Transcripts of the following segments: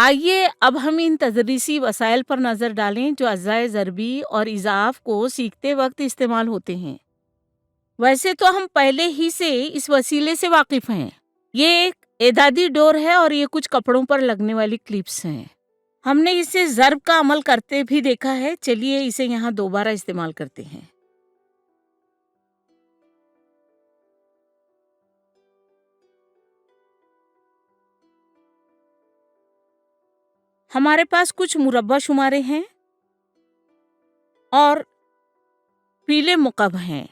आइए अब हम इन तदरीसी वसाइल पर नज़र डालें जो अज़ाए ज़रबी और इज़ाफ़ को सीखते वक्त इस्तेमाल होते हैं। वैसे तो हम पहले ही से इस वसीले से वाकिफ़ हैं। ये एक एदादी डोर है और ये कुछ कपड़ों पर लगने वाली क्लिप्स हैं। हमने इसे ज़र्ब का अमल करते भी देखा है। चलिए इसे यहाँ दोबारा इस्तेमाल करते हैं। हमारे पास कुछ मुरब्बा शुमारे हैं और पीले मुकब हैं।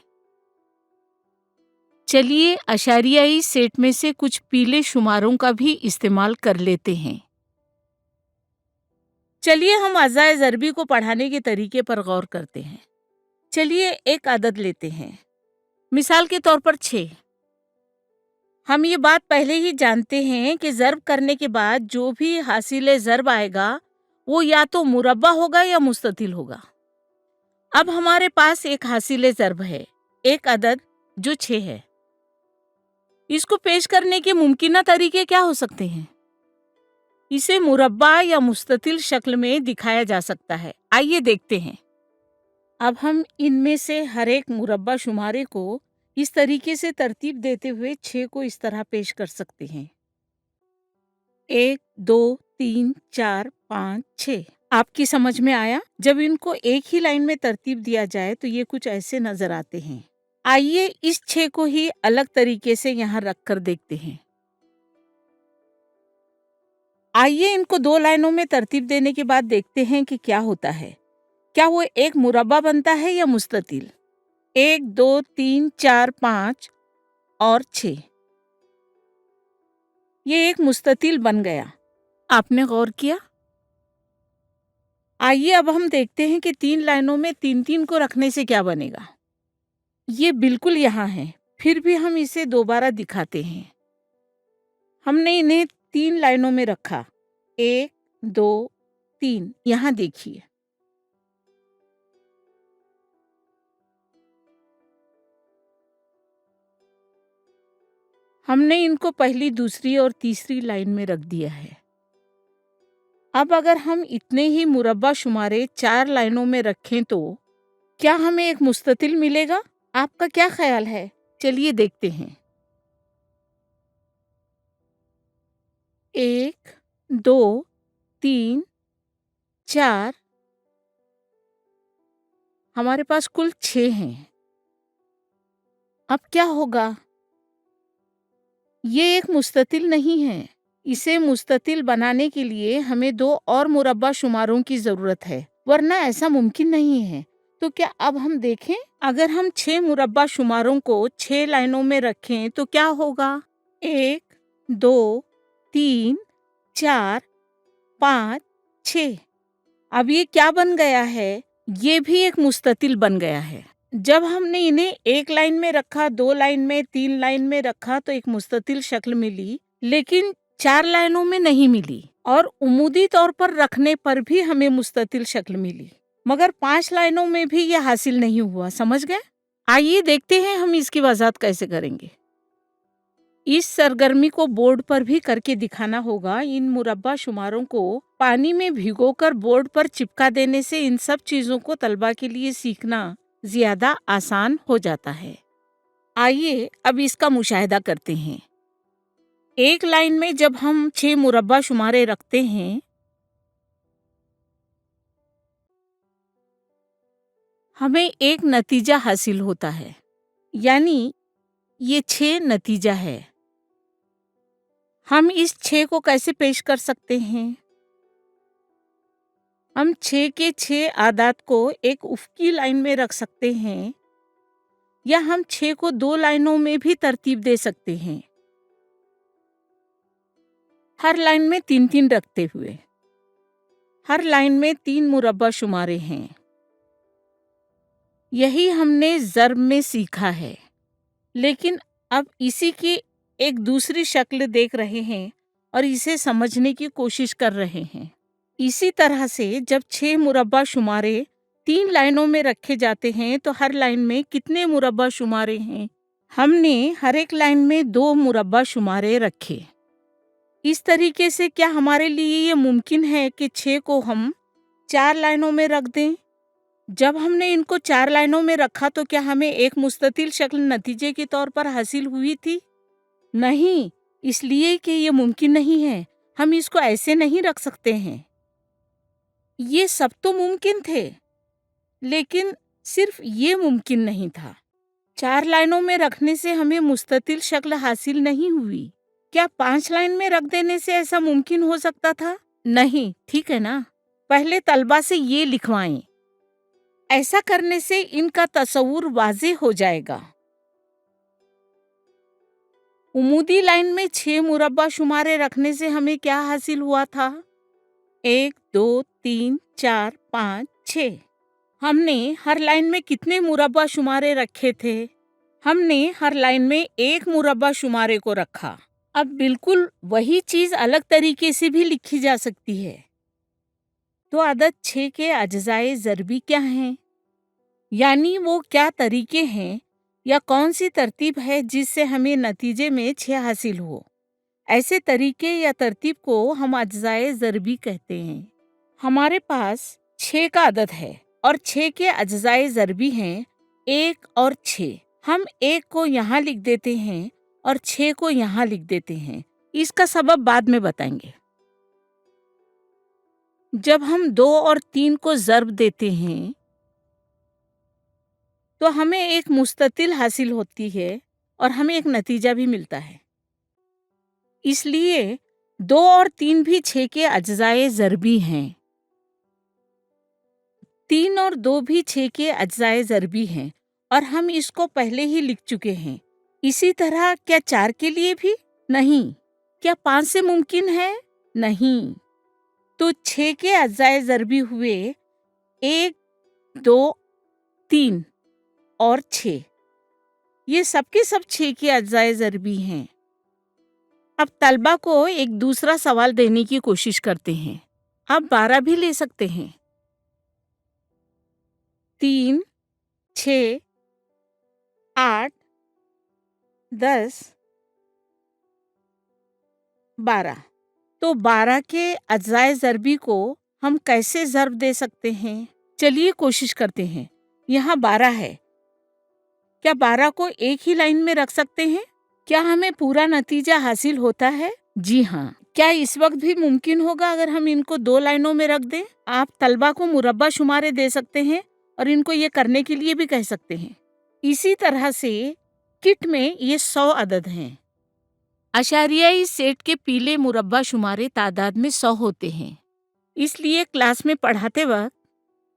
चलिए अशारियाई सेट में से कुछ पीले शुमारों का भी इस्तेमाल कर लेते हैं। चलिए हम अज़ाए ज़रबी को पढ़ाने के तरीके पर गौर करते हैं। चलिए एक आदत लेते हैं, मिसाल के तौर पर 6। हम ये बात पहले ही जानते हैं कि ज़र्ब करने के बाद जो भी हासिल ज़र्ब आएगा वो या तो मुरब्बा होगा या मुस्ततिल होगा। अब हमारे पास एक हासिल ज़र्ब है, एक अदद जो 6 है। इसको पेश करने के मुमकिना तरीके क्या हो सकते हैं? इसे मुरब्बा या मुस्ततिल शक्ल में दिखाया जा सकता है। आइए देखते हैं। अब हम इनमें से हर एक मुरब्बा शुमारे को इस तरीके से तरतीब देते हुए 6 को इस तरह पेश कर सकते हैं। 1, 2, 3, 4, 5, 6। आपकी समझ में आया? जब इनको एक ही लाइन में तरतीब दिया जाए तो ये कुछ ऐसे नजर आते हैं। आइए इस 6 को ही अलग तरीके से यहाँ रख कर देखते हैं। आइए इनको 2 लाइनों में तरतीब देने के बाद देखते हैं कि क्या होता है। क्या वो एक मुरब्बा बनता है या मुस्ततिल? 1, 2, 3, 4, 5 और 6। ये एक मुस्ततिल बन गया। आपने गौर किया? आइए अब हम देखते हैं कि 3 लाइनों में 3-3 को रखने से क्या बनेगा। ये बिल्कुल यहाँ है, फिर भी हम इसे दोबारा दिखाते हैं। हमने इन्हें 3 लाइनों में रखा। 1, 2, 3। यहाँ देखिए। हमने इनको पहली, दूसरी और तीसरी लाइन में रख दिया है। अब अगर हम इतने ही मुरब्बा शुमारे 4 लाइनों में रखें तो क्या हमें एक मुस्ततिल मिलेगा? आपका क्या ख्याल है? चलिए देखते हैं। 1, 2, 3, 4। हमारे पास कुल 6 हैं। अब क्या होगा? ये एक मुस्ततिल नहीं है। इसे मुस्ततिल बनाने के लिए हमें 2 और मुरब्बा शुमारों की ज़रूरत है, वरना ऐसा मुमकिन नहीं है। तो क्या अब हम देखें? अगर हम 6 मुरब्बा शुमारों को 6 लाइनों में रखें तो क्या होगा? 1, 2, 3, 4, 5, 6। अब ये क्या बन गया है? ये भी एक मुस्ततिल बन गया है। जब हमने इन्हें एक लाइन में रखा, 2 लाइन में, 3 लाइन में रखा तो एक मुस्ततिल शक्ल मिली, लेकिन 4 लाइनों में नहीं मिली और उमूदी तौर पर रखने पर भी हमें मुस्ततिल शक्ल मिली, मगर 5 लाइनों में भी ये हासिल नहीं हुआ। समझ गए? आइए देखते हैं हम इसकी वजाहत कैसे करेंगे। इस सरगर्मी को बोर्ड पर भी करके दिखाना होगा। इन मुरब्बा शुमारों को पानी में भिगोकर बोर्ड पर चिपका देने से इन सब चीज़ों को तलबा के लिए सीखना ज्यादा आसान हो जाता है। आइए अब इसका मुशाहिदा करते हैं। एक लाइन में जब हम 6 मुरब्बा शुमारे रखते हैं, हमें एक नतीजा हासिल होता है, यानी ये 6 नतीजा है। हम इस 6 को कैसे पेश कर सकते हैं? हम 6 के 6 आदात को एक उफ़क़ी लाइन में रख सकते हैं या हम 6 को 2 लाइनों में भी तरतीब दे सकते हैं, हर लाइन में 3-3 रखते हुए। हर लाइन में 3 मुरब्बा शुमारे हैं। यही हमने ज़र्ब में सीखा है, लेकिन अब इसी की एक दूसरी शक्ल देख रहे हैं और इसे समझने की कोशिश कर रहे हैं। इसी तरह से जब 6 मुरब्बा शुमारे 3 लाइनों में रखे जाते हैं तो हर लाइन में कितने मुरब्बा शुमारे हैं? हमने हर एक लाइन में 2 मुरब्बा शुमारे रखे। इस तरीके से क्या हमारे लिए ये मुमकिन है कि 6 को हम 4 लाइनों में रख दें? जब हमने इनको 4 लाइनों में रखा तो क्या हमें एक मुस्ततिल शक्ल नतीजे के तौर पर हासिल हुई थी? नहीं, इसलिए कि ये मुमकिन नहीं है। हम इसको ऐसे नहीं रख सकते हैं। ये सब तो मुमकिन थे, लेकिन सिर्फ ये मुमकिन नहीं था। 4 लाइनों में रखने से हमें मुस्ततिल शक्ल हासिल नहीं हुई। क्या 5 लाइन में रख देने से ऐसा मुमकिन हो सकता था? नहीं, ठीक है ना? पहले तलबा से ये लिखवाएं। ऐसा करने से इनका तस्वुर वाज़ेह हो जाएगा। उमूदी लाइन में 6 मुरब्बा शुमारे रखने से हमें क्या हासिल हुआ था? 1, 2, 3, 4, 5, 6। हमने हर लाइन में कितने मुरब्बा शुमारे रखे थे? हमने हर लाइन में 1 मुरब्बा शुमारे को रखा। अब बिल्कुल वही चीज़ अलग तरीके से भी लिखी जा सकती है। तो अदद 6 के अज्जाए ज़रबी क्या हैं? यानी वो क्या तरीके हैं या कौन सी तरतीब है जिससे हमें नतीजे में 6 हासिल हो। ऐसे तरीके या तरतीब को हम अज्जाए ज़रबी कहते हैं। हमारे पास 6 का अदद है और 6 के अज्जाए ज़रबी हैं 1 और 6। हम 1 को यहाँ लिख देते हैं और 6 को यहाँ लिख देते हैं। इसका सबब बाद में बताएंगे। जब हम 2 और 3 को ज़र्ब देते हैं तो हमें एक मुस्ततिल हासिल होती है और हमें एक नतीजा भी मिलता है। इसलिए 2 और 3 भी 6 के अज्जाए ज़रबी हैं। 3 और 2 भी 6 के अज्जाए ज़रबी हैं और हम इसको पहले ही लिख चुके हैं। इसी तरह क्या 4 के लिए भी? नहीं। क्या 5 से मुमकिन है? नहीं। तो 6 के अज्जाए ज़रबी हुए 1, 2, 3 और 6। ये सब के सब 6 के अज्जाए ज़रबी हैं। अब तलबा को एक दूसरा सवाल देने की कोशिश करते हैं। आप 12 भी ले सकते हैं। 3, 6, 8, 10, 12। तो 12 के अज्जाए ज़रबी को हम कैसे ज़र्ब दे सकते हैं? चलिए कोशिश करते हैं। यहाँ 12 है। क्या 12 को एक ही लाइन में रख सकते हैं? क्या हमें पूरा नतीजा हासिल होता है? जी हाँ। क्या इस वक्त भी मुमकिन होगा अगर हम इनको 2 लाइनों में रख दें? आप तलबा को मुरब्बा शुमारे दे सकते हैं और इनको ये करने के लिए भी कह सकते हैं। इसी तरह से किट में ये 100 अदद हैं। अशारियाई सेट के पीले मुरब्बा शुमारे तादाद में 100 होते हैं। इसलिए क्लास में पढ़ाते वक्त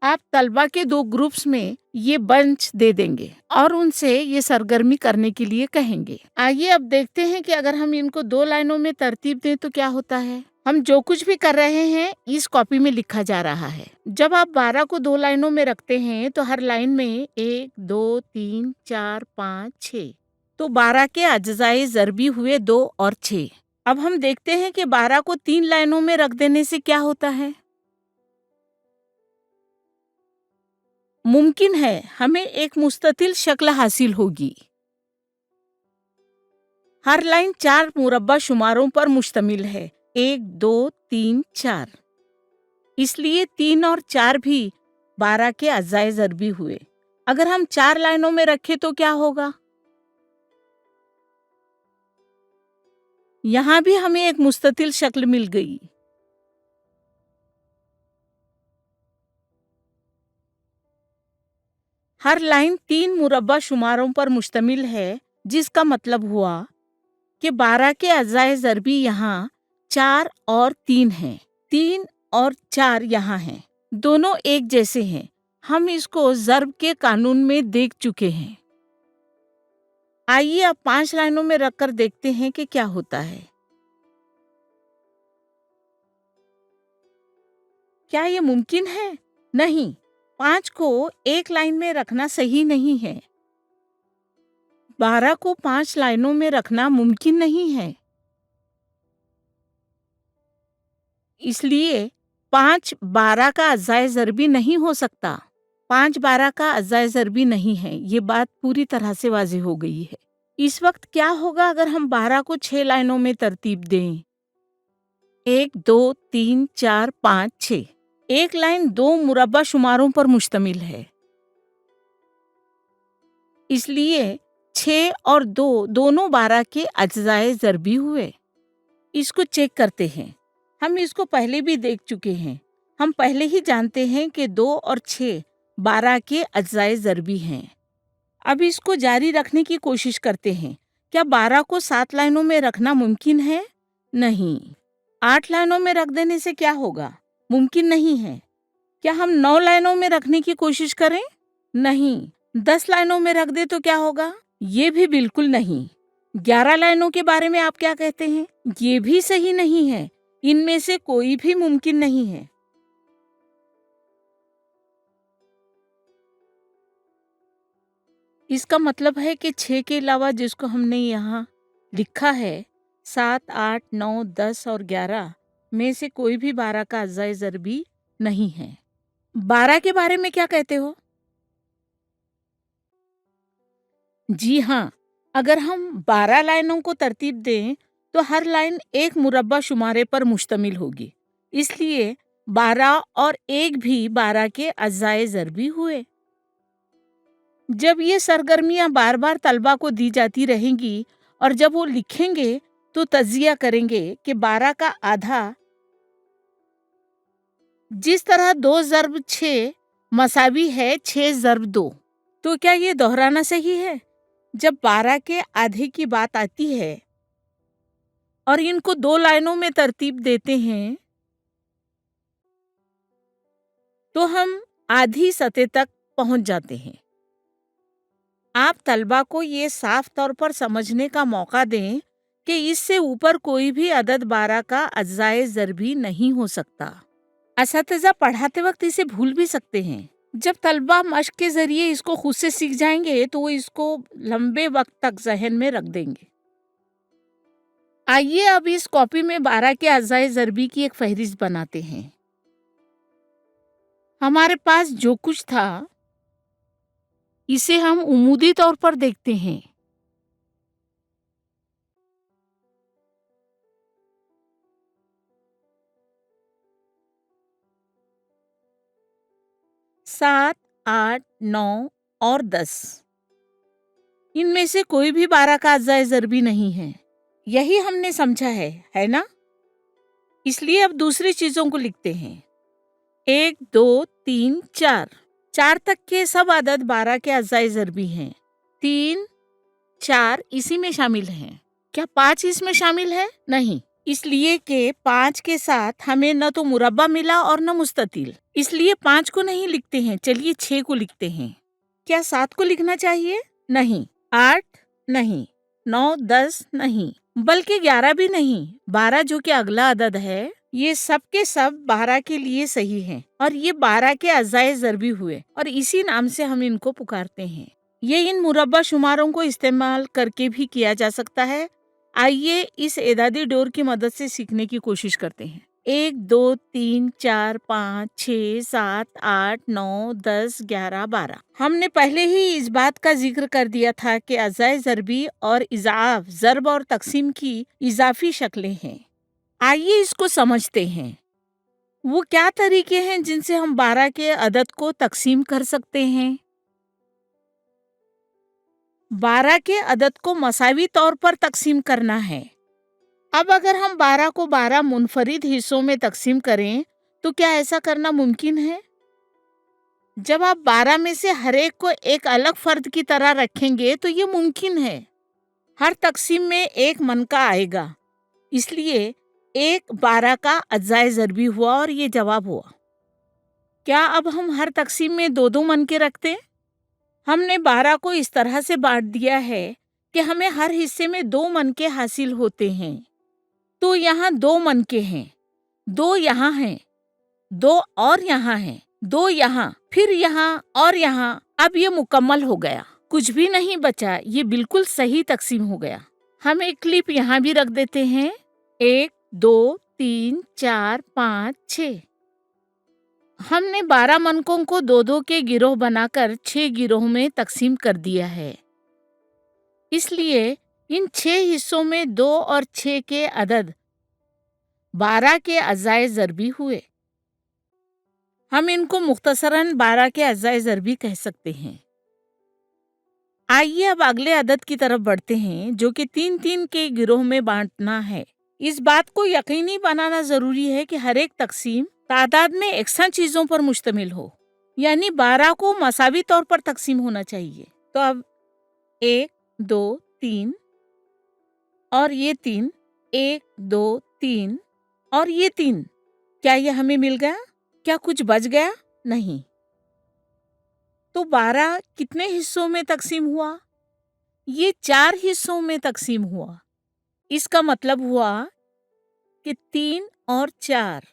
आप तलबा के 2 ग्रुप्स में ये बंच दे देंगे और उनसे ये सरगर्मी करने के लिए कहेंगे। आइए अब देखते हैं कि अगर हम इनको 2 लाइनों में तरतीब दें तो क्या होता है। हम जो कुछ भी कर रहे हैं इस कॉपी में लिखा जा रहा है। जब आप 12 को 2 लाइनों में रखते हैं तो हर लाइन में 1, 2, 3, 4, 5, 6। तो 12 के अज्जाए ज़रबी हुए 2 और 6। अब हम देखते हैं कि 12 को 3 लाइनों में रख देने से क्या होता है। मुमकिन है हमें एक मुस्ततिल शक्ल हासिल होगी। हर लाइन 4 मुरब्बा शुमारों पर मुश्तमिल है। 1, 2, 3, 4। इसलिए 3 और 4 भी 12 के अज्जाए ज़रबी हुए। अगर हम 4 लाइनों में रखें तो क्या होगा? यहाँ भी हमें एक मुस्ततिल शक्ल मिल गई। हर लाइन 3 मुरब्बा शुमारों पर मुश्तमिल है, जिसका मतलब हुआ कि 12 के अज्जाए ज़रबी यहाँ 4 और 3 हैं। 3 और 4 यहाँ हैं। दोनों एक जैसे हैं। हम इसको ज़र्ब के कानून में देख चुके हैं। आइए अब 5 लाइनों में रखकर देखते हैं कि क्या होता है। क्या ये मुमकिन है? नहीं। 5 को एक लाइन में रखना सही नहीं है। 12 को 5 लाइनों में रखना मुमकिन नहीं है। इसलिए 5 12 का अज्जाए ज़रबी नहीं हो सकता। 5 12 का अज्जाए ज़रबी नहीं है। ये बात पूरी तरह से वाज़ेह हो गई है। इस वक्त क्या होगा अगर हम 12 को 6 लाइनों में तरतीब दें? 1 2 3 4 5 6। एक लाइन 2 मुरब्बा शुमारों पर मुश्तमिल है, इसलिए 6 और 2 दोनों 12 के अज्जाए ज़रबी हुए। इसको चेक करते हैं। हम इसको पहले भी देख चुके हैं। हम पहले ही जानते हैं कि 2 और 6 12 के अज्जाए ज़रबी हैं। अब इसको जारी रखने की कोशिश करते हैं। क्या 12 को 7 लाइनों में रखना मुमकिन है? नहीं। 8 लाइनों में रख देने से क्या होगा? मुमकिन नहीं है। क्या हम 9 लाइनों में रखने की कोशिश करें? नहीं। 10 लाइनों में रख दे तो क्या होगा? ये भी बिल्कुल नहीं। 11 लाइनों के बारे में आप क्या कहते हैं? ये भी सही नहीं है। इनमें से कोई भी मुमकिन नहीं है। इसका मतलब है कि 6 के अलावा जिसको हमने यहाँ लिखा है 7, 8, 9, 10 और 11 में से कोई भी 12 का अज्जाए ज़रबी नहीं है। 12 के बारे में क्या कहते हो? जी हाँ, अगर हम 12 लाइनों को तरतीब दें तो हर लाइन एक मुरब्बा शुमारे पर मुश्तमिल होगी। इसलिए 12 और 1 भी 12 के अज्जाए ज़रबी हुए। जब ये सरगर्मियां बार बार तलबा को दी जाती रहेंगी और जब वो लिखेंगे तो तज्जिया करेंगे कि 12 का आधा, जिस तरह 2 ज़र्ब 6 मसावी है 6 ज़र्ब 2, तो क्या ये दोहराना सही है? जब 12 के आधे की बात आती है और इनको 2 लाइनों में तरतीब देते हैं तो हम आधी सतह तक पहुंच जाते हैं। आप तलबा को ये साफ तौर पर समझने का मौका दें कि इससे ऊपर कोई भी अदद 12 का अज्जाए ज़रबी नहीं हो सकता। असातिज़ा पढ़ाते वक्त इसे भूल भी सकते हैं। जब तलबा मश्क के जरिए इसको खुद से सीख जाएंगे तो वो इसको लंबे वक्त तक जहन में रख देंगे। आइए अब इस कॉपी में 12 के अज्जाए ज़रबी की एक फहरिस्त बनाते हैं। हमारे पास जो कुछ था इसे हम उमूदी तौर पर देखते हैं। सात, 8, 9 और 10, इनमें से कोई भी 12 का अज्जाए ज़रबी नहीं है। यही हमने समझा है ना? इसलिए अब दूसरी चीजों को लिखते हैं। 1 2 3 4, 4 तक के सब अदद 12 के अज्जाए ज़रबी हैं। 3 4 इसी में शामिल हैं। क्या 5 इसमें शामिल है? नहीं, इसलिए कि 5 के साथ हमें न तो मुरब्बा मिला और न मुस्ततिल, इसलिए 5 को नहीं लिखते हैं। चलिए 6 को लिखते हैं। क्या 7 को लिखना चाहिए? नहीं। 8 नहीं, 9 10 नहीं, बल्कि 11 भी नहीं। 12 जो कि अगला अदद है, ये सब के सब 12 के लिए सही हैं और ये 12 के अज्जाए ज़रबी हुए और इसी नाम से हम इनको पुकारते हैं। ये इन मुरब्बा शुमारों को इस्तेमाल करके भी किया जा सकता है। आइए इस एदादी डोर की मदद से सीखने की कोशिश करते हैं। 1 2 3 4 5 6 7 8 9 10 11 12। हमने पहले ही इस बात का जिक्र कर दिया था कि अज्जाए ज़रबी और इज़ाफ ज़र्ब और तक़सीम की इजाफी शक्लें हैं। आइए इसको समझते हैं। वो क्या तरीके हैं जिनसे हम 12 के अदद को तक़सीम कर सकते हैं? 12 के अदद को मसावी तौर पर तक़सीम करना है। अब अगर हम 12 को 12 मुनफरिद हिस्सों में तक़सीम करें तो क्या ऐसा करना मुमकिन है? जब आप 12 में से हर एक को एक अलग फर्द की तरह रखेंगे तो ये मुमकिन है। हर तक़सीम में एक मन का आएगा, इसलिए 1 12 का अज्जाए ज़रबी हुआ और ये जवाब हुआ। क्या अब हम हर तक़सीम में 2-2 मन के रखते? हमने 12 को इस तरह से बांट दिया है कि हमें हर हिस्से में 2 मन के हासिल होते हैं। तो यहाँ 2 मन के हैं, 2 यहाँ हैं, 2 और यहाँ हैं, 2 यहाँ, फिर यहाँ और यहाँ। अब ये मुकम्मल हो गया, कुछ भी नहीं बचा। ये बिल्कुल सही तक़सीम हो गया। हम एक क्लिप यहाँ भी रख देते हैं। 1 2 3 4 5 6। हमने 12 मनकों को 2-2 के गिरोह बनाकर 6 गिरोह में तक़सीम कर दिया है। इसलिए इन 6 हिस्सों में 2 और 6 के अदद 12 के अज़ाए ज़रबी हुए। हम इनको मुख्तसरन 12 के अज़ाए ज़रबी कह सकते हैं। आइए अब अगले अदद की तरफ बढ़ते हैं, जो कि 3-3 के गिरोह में बांटना है। इस बात को यकीनी बनाना जरूरी है कि हर एक तकसीम तादाद में यकसा चीजों पर मुश्तमिल हो, यानी 12 को मसावी तौर पर तकसीम होना चाहिए। तो अब 1, 2, 3 और ये 3, 1, 2, 3 और ये 3, क्या ये हमें मिल गया? क्या कुछ बच गया? नहीं। तो 12 कितने हिस्सों में तकसीम हुआ? ये 4 हिस्सों में तकसीम हुआ। इसका मतलब हुआ कि 3 और 4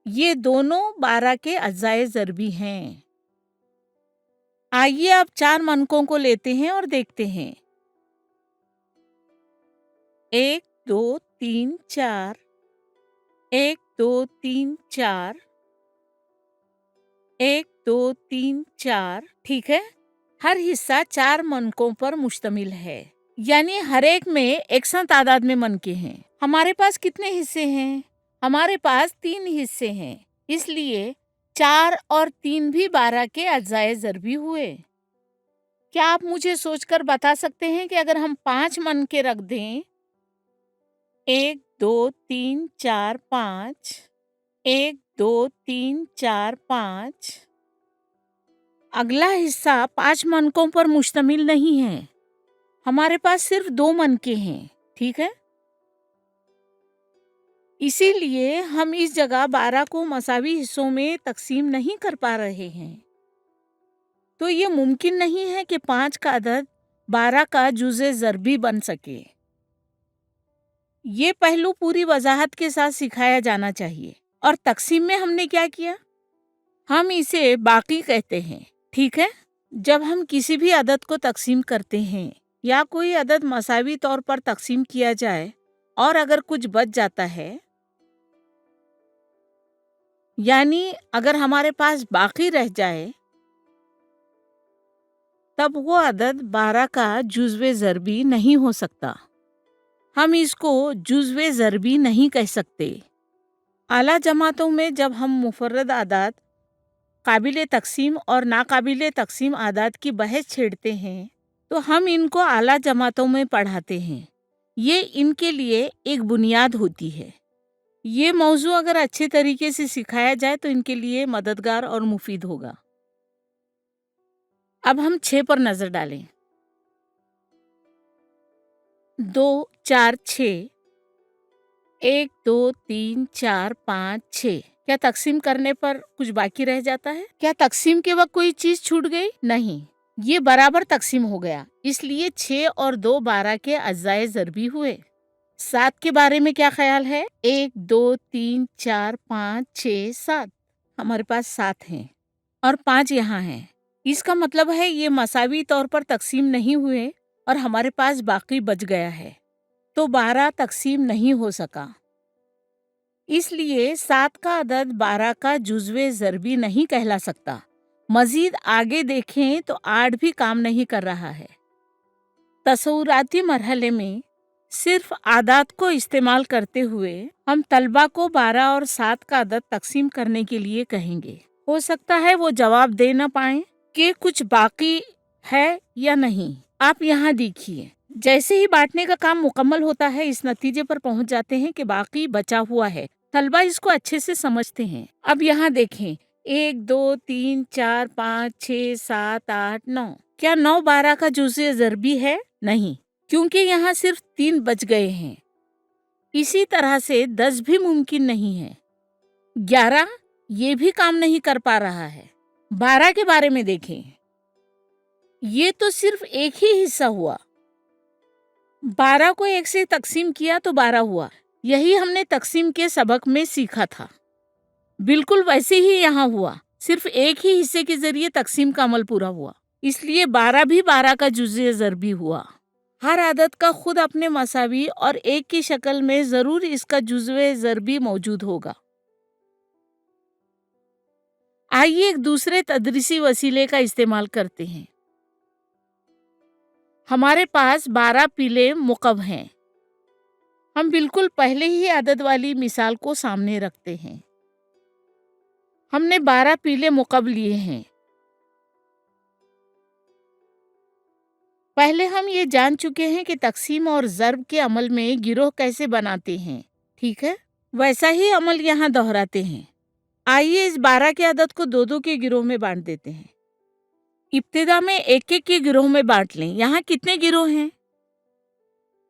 ये दोनों 12 के अज़ाए ज़रबी हैं। आइए अब 4 मनकों को लेते हैं और देखते हैं। 1, 2, 3, 4, 1, 2, 3, 4, 1, 2, 3, 4, ठीक है। हर हिस्सा 4 मनकों पर मुश्तमिल है, यानी हर एक में एकसा तादाद में मनके हैं। हमारे पास कितने हिस्से हैं? हमारे पास 3 हिस्से हैं, इसलिए 4 और 3 भी 12 के अज़ाए ज़रबी हुए। क्या आप मुझे सोचकर बता सकते हैं कि अगर हम 5 मनके रख दें, 1, 2, 3, 4, 5, 1, 2, 3, 4, 5, अगला हिस्सा 5 मनकों पर मुश्तमिल नहीं है। हमारे पास सिर्फ 2 मनके हैं, ठीक है। इसीलिए हम इस जगह 12 को मसावी हिस्सों में तकसीम नहीं कर पा रहे हैं। तो ये मुमकिन नहीं है कि 5 का अदद 12 का जुज़े ज़रबी बन सके। ये पहलू पूरी वजाहत के साथ सिखाया जाना चाहिए। और तकसीम में हमने क्या किया? हम इसे बाकी कहते हैं, ठीक है। जब हम किसी भी अदद को तकसीम करते हैं या कोई अदद मसावी तौर पर तकसीम किया जाए और अगर कुछ बच जाता है, यानी अगर हमारे पास बाकी रह जाए, तब वो अदद 12 का जुज़्वे ज़रबी नहीं हो सकता। हम इसको जुज़्वे ज़रबी नहीं कह सकते। आला जमातों में जब हम मुफर्रद आदाद, काबिल तकसीम और नाकाबिल तकसीम आदाद की बहस छेड़ते हैं, तो हम इनको आला जमातों में पढ़ाते हैं। ये इनके लिए एक बुनियाद होती है। ये मौजू अगर अच्छे तरीके से सिखाया जाए तो इनके लिए मददगार और मुफीद होगा। अब हम 6 पर नजर डालें। 2, 4, 6, 1, 2, 3, 4, 5, 6। क्या तकसीम करने पर कुछ बाकी रह जाता है? क्या तकसीम के वक्त कोई चीज छूट गई? नहीं, ये बराबर तकसीम हो गया। इसलिए 6 और 2 12 के अज़ाए ज़रबी हुए। 7 के बारे में क्या ख्याल है? 1, 2, 3, 4, 5, 6, 7। हमारे पास 7 हैं और 5 यहाँ हैं। इसका मतलब है ये मसावी तौर पर तकसीम नहीं हुए और हमारे पास बाकी बच गया है, तो 12 तकसीम नहीं हो सका। इसलिए 7 का अदद 12 का जुज़्वे ज़रबी नहीं कहला सकता। मजीद आगे देखें तो 8 भी काम नहीं कर रहा है। तसव्वुराती मरहले में सिर्फ आदात को इस्तेमाल करते हुए हम तलबा को 12 और 7 का अदद तकसीम करने के लिए कहेंगे। हो सकता है वो जवाब दे न पाएं कि कुछ बाकी है या नहीं। आप यहाँ देखिए, जैसे ही बांटने का काम मुकम्मल होता है, इस नतीजे पर पहुंच जाते हैं कि बाकी बचा हुआ है। तलबा इसको अच्छे से समझते हैं। अब यहाँ देखें, 1, 2, 3, 4, 5, 6, 7, 8, 9। क्या 9 12 का जुज़े ज़रबी है? नहीं, क्योंकि यहाँ सिर्फ 3 बच गए हैं। इसी तरह से 10 भी मुमकिन नहीं है। 11 ये भी काम नहीं कर पा रहा है। 12 के बारे में देखें, ये तो सिर्फ एक ही हिस्सा हुआ। 12 को 1 से तकसीम किया तो 12 हुआ। यही हमने तकसीम के सबक में सीखा था। बिल्कुल वैसे ही यहाँ हुआ, सिर्फ एक ही हिस्से के जरिए तकसीम का अमल पूरा हुआ। इसलिए 12 भी 12 का जुज़े ज़रबी हुआ। हर आदत का खुद अपने मसावी और एक की शक्ल में जरूर इसका जुज़्वे ज़रबी मौजूद होगा। आइए एक दूसरे तदरीसी वसीले का इस्तेमाल करते हैं। हमारे पास 12 पीले मुकब हैं। हम बिल्कुल पहले ही आदत वाली मिसाल को सामने रखते हैं। हमने 12 पीले मुकब लिए हैं। पहले हम ये जान चुके हैं कि तकसीम और ज़र्ब के अमल में गिरोह कैसे बनाते हैं, ठीक है? वैसा ही अमल यहाँ दोहराते हैं। आइए इस 12 की आदत को 2-2 के गिरोह में बांट देते हैं। इब्तिदा में 1-1 के गिरोह में बांट लें। यहाँ कितने गिरोह हैं?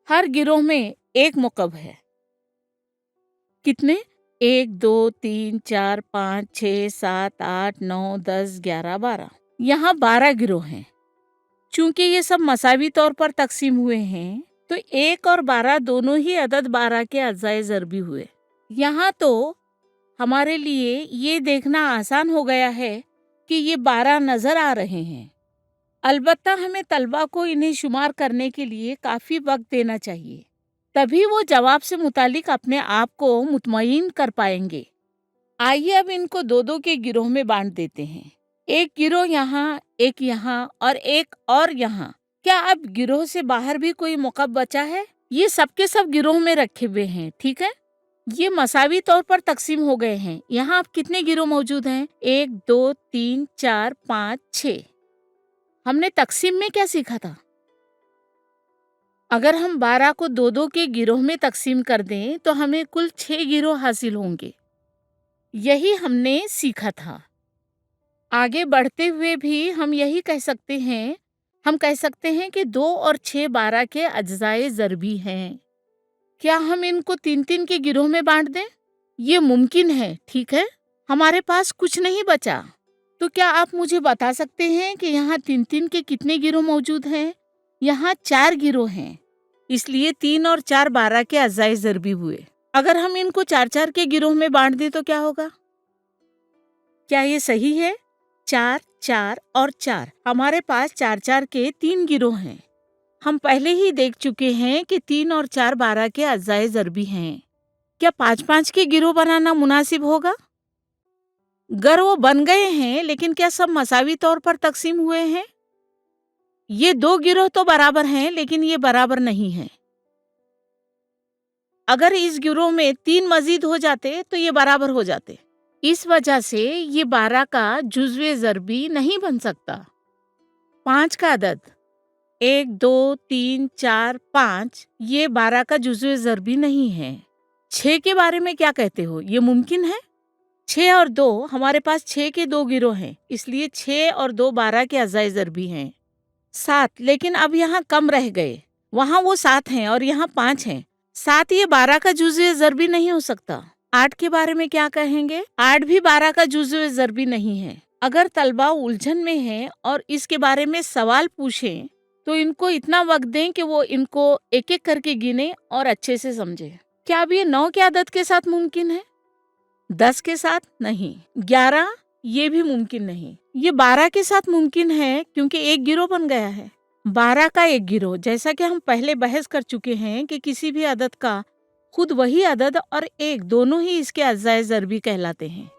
हर गिरोह में 1 मुकब है। कितने? 1, 2, 3, 4, 5, 6, 7, 8, 9, 10, 11, 12। यहाँ 12 गिरोह हैं। चूंकि ये सब मसावी तौर पर तकसीम हुए हैं, तो 1 और 12 दोनों ही अदद 12 के अज्जाए ज़रबी हुए। यहाँ तो हमारे लिए ये देखना आसान हो गया है कि ये 12 नज़र आ रहे हैं। अलबत्ता हमें तलबा को इन्हें शुमार करने के लिए काफ़ी वक्त देना चाहिए, तभी वो जवाब से मुतालिक अपने आप को मुतमईन कर पाएंगे। आइए अब इनको 2-2 के गिरोह में बांट देते हैं। एक गिरोह यहाँ, एक यहाँ और एक और यहाँ। क्या अब गिरोह से बाहर भी कोई मुकब बचा है? ये सबके सब गिरोह में रखे हुए हैं, ठीक है? ये मसावी तौर पर तकसीम हो गए हैं। यहाँ अब कितने गिरोह मौजूद हैं? 1, 2, 3, 4, 5, 6। हमने तकसीम में क्या सीखा था? अगर हम 12 को 2-2 के गिरोह में तकसीम कर दें तो हमें कुल 6 गिरोह हासिल होंगे। यही हमने सीखा था। आगे बढ़ते हुए भी हम यही कह सकते हैं। हम कह सकते हैं कि 2 और 6 12 के अज्जाए ज़रबी हैं। क्या हम इनको 3-3 के गिरोह में बांट दें? ये मुमकिन है, ठीक है? हमारे पास कुछ नहीं बचा। तो क्या आप मुझे बता सकते हैं कि यहाँ 3-3 के कितने गिरोह मौजूद हैं? यहाँ 4 गिरोह हैं, इसलिए 3 और 4 12 के अज्जाए ज़रबी हुए। अगर हम इनको 4-4 के गिरोह में बांट दें तो क्या होगा? क्या ये सही है? 4, 4 और 4। हमारे पास 4-4 के 3 गिरोह हैं। हम पहले ही देख चुके हैं कि 3 और 4 12 के अज्जाए ज़रबी हैं। क्या 5-5 के गिरोह बनाना मुनासिब होगा? गर वो बन गए हैं, लेकिन क्या सब मसावी तौर पर तकसीम हुए हैं? ये 2 गिरोह तो बराबर हैं, लेकिन ये बराबर नहीं हैं। अगर इस गिरोह में 3 मजीद हो जाते तो ये बराबर हो जाते। इस वजह से ये 12 का जुज़्वे ज़रबी नहीं बन सकता। 5 का अदद 1, 2, 3, 4, 5 ये 12 का जुज़्वे ज़रबी नहीं है। 6 के बारे में क्या कहते हो? ये मुमकिन है? 6 और 2 हमारे पास 6 के 2 गिरोह हैं, इसलिए 6 और 2 12 के अज़ाए ज़रबी हैं। 7, लेकिन अब यहाँ कम रह गए। वहाँ वो 7 हैं और यहाँ 5 हैं। 7 ये 12 का जुज़्वे ज़रबी नहीं हो सकता। 8 के बारे में क्या कहेंगे? 8 भी 12 का जुज़्वे ज़रबी नहीं है। अगर तलबा उलझन में है और इसके बारे में सवाल पूछें तो इनको इतना वक्त दें कि वो इनको एक एक करके गिने और अच्छे से समझे। क्या अब ये 9 की आदत के साथ मुमकिन है? 10 के साथ नहीं। 11 ये भी मुमकिन नहीं। ये 12 के साथ मुमकिन है क्योंकि एक गिरोह बन गया है। 12 का एक गिरोह, जैसा कि हम पहले बहस कर चुके हैं कि किसी भी अदद का खुद वही अदद और एक दोनों ही इसके अज्जाए ज़रबी कहलाते हैं।